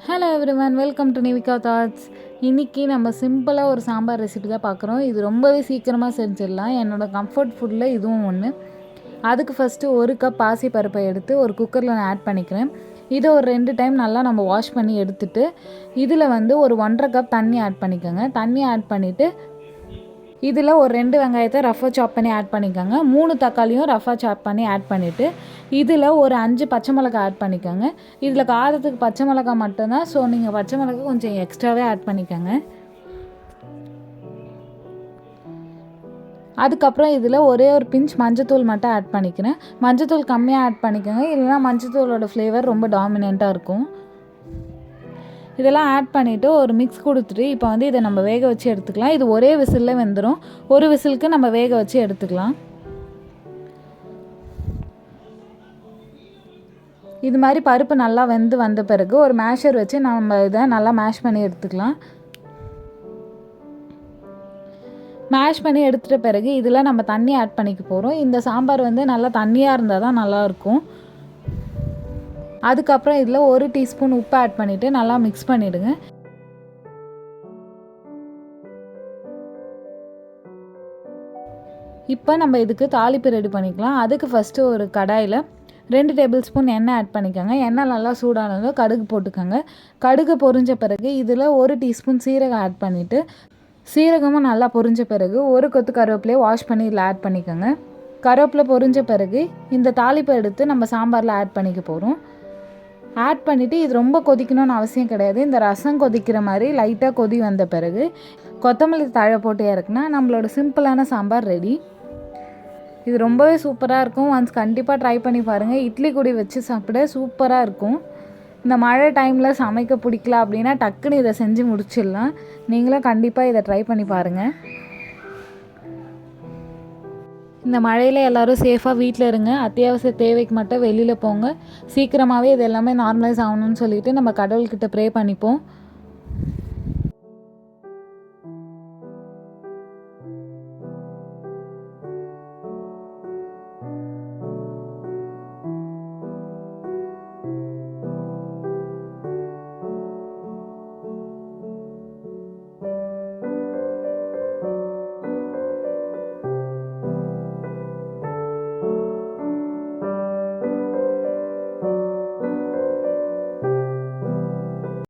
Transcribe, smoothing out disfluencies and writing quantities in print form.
Hello everyone, welcome to Nivika thoughts. இன்றைக்கி நம்ம சிம்பிளாக ஒரு சாம்பார் ரெசிபி தான் பார்க்குறோம். இது ரொம்பவே சீக்கிரமாக செஞ்சிடலாம். என்னோடய கம்ஃபர்ட் ஃபுட்டில் இதுவும் ஒன்று. அதுக்கு ஃபஸ்ட்டு 1 கப் பாசி பருப்பை எடுத்து ஒரு குக்கரில் நான் ஆட் பண்ணிக்கிறேன். இதை ஒரு 2 டைம் நல்லா நம்ம வாஷ் பண்ணி எடுத்துட்டு இதில் ஒரு 1.5 கப் தண்ணி ஆட் பண்ணிக்கோங்க. தண்ணி ஆட் பண்ணிவிட்டு இதில் ஒரு 2 வெங்காயத்தை ரஃபாக சாப் பண்ணி ஆட் பண்ணிக்கோங்க. 3 தக்காளியும் ரஃபாக சாப் பண்ணி ஆட் பண்ணிவிட்டு இதில் ஒரு 5 பச்சை மிளகாய் ஆட் பண்ணிக்கோங்க. இதில் காரத்துக்கு பச்சை மிளகாய் மட்டும்தான், ஸோ நீங்கள் பச்சை மிளகாய் கொஞ்சம் எக்ஸ்ட்ராவே ஆட் பண்ணிக்கோங்க. அதுக்கப்புறம் இதில் ஒரே ஒரு பிஞ்ச் மஞ்சத்தூள் மட்டும் ஆட் பண்ணிக்கிறேன். மஞ்சத்தூள் கம்மியாக ஆட் பண்ணிக்கோங்க, இல்லைனா மஞ்சத்தூளோட ஃப்ளேவர் ரொம்ப டாமினண்ட்டாக இருக்கும். இதெல்லாம் ஆட் பண்ணிவிட்டு ஒரு மிக்ஸ் கொடுத்துட்டு இப்போ இதை நம்ம வேக வச்சு எடுத்துக்கலாம். இது ஒரே விசிலில் வெந்துடும். ஒரு விசிலுக்கு நம்ம வேக வச்சு எடுத்துக்கலாம். இது மாதிரி பருப்பு நல்லா வெந்து வந்த பிறகு ஒரு மேஷர் வச்சு நம்ம இதை நல்லா மேஷ் பண்ணி எடுத்துக்கலாம். மேஷ் பண்ணி எடுத்துகிட்ட பிறகு இதில் நம்ம தண்ணி ஆட் பண்ணிக்க போகிறோம். இந்த சாம்பார் நல்லா தண்ணியாக இருந்தால் தான் நல்லாயிருக்கும். அதுக்கப்புறம் இதில் 1 டீஸ்பூன் உப்பு ஆட் பண்ணிவிட்டு நல்லா மிக்ஸ் பண்ணிவிடுங்க. இப்போ நம்ம இதுக்கு தாளிப்பு ரெடி பண்ணிக்கலாம். அதுக்கு ஃபஸ்ட்டு ஒரு கடாயில் 2 டேபிள் ஸ்பூன் எண்ணெய் ஆட் பண்ணிக்கோங்க. எண்ணெய் நல்லா சூடானதும் கடுகு போட்டுக்கோங்க. கடுகு பொரிஞ்ச பிறகு இதில் 1 டீஸ்பூன் சீரகம் ஆட் பண்ணிவிட்டு சீரகமும் நல்லா பொரிஞ்ச பிறகு ஒரு கொத்து கருவேப்பிலையை வாஷ் பண்ணி இதில் ஆட் பண்ணிக்கோங்க. கருவேப்பிலை பொரிஞ்ச பிறகு இந்த தாளிப்பை எடுத்து நம்ம சாம்பாரில் ஆட் பண்ணிக்க போகிறோம். ஆட் பண்ணிவிட்டு இது ரொம்ப கொதிக்கணும்னு அவசியம் கிடையாது. இந்த ரசம் கொதிக்கிற மாதிரி லைட்டாக கொதி வந்த பிறகு கொத்தமல்லி தழை போட்டு இறக்குனா நம்மளோட சிம்பிளான சாம்பார் ரெடி. இது ரொம்பவே சூப்பராக இருக்கும். ஒன்ஸ் கண்டிப்பாக ட்ரை பண்ணி பாருங்கள். இட்லி கூடி வச்சு சாப்பிட சூப்பராக இருக்கும். இந்த மழை டைமில் சமைக்க பிடிக்கல அப்படின்னா டக்குன்னு இதை செஞ்சு முடிச்சிடலாம். நீங்களும் கண்டிப்பாக இதை ட்ரை பண்ணி பாருங்கள். இந்த மழையில் எல்லோரும் சேஃபாக வீட்டில் இருங்க. அத்தியாவசிய தேவைக்கு மட்டும் வெளியில் போங்க. சீக்கிரமாகவே இது எல்லாமே நார்மலைஸ் ஆகணும்னு சொல்லிவிட்டு நம்ம கடவுள்கிட்ட ப்ரே பண்ணிப்போம்.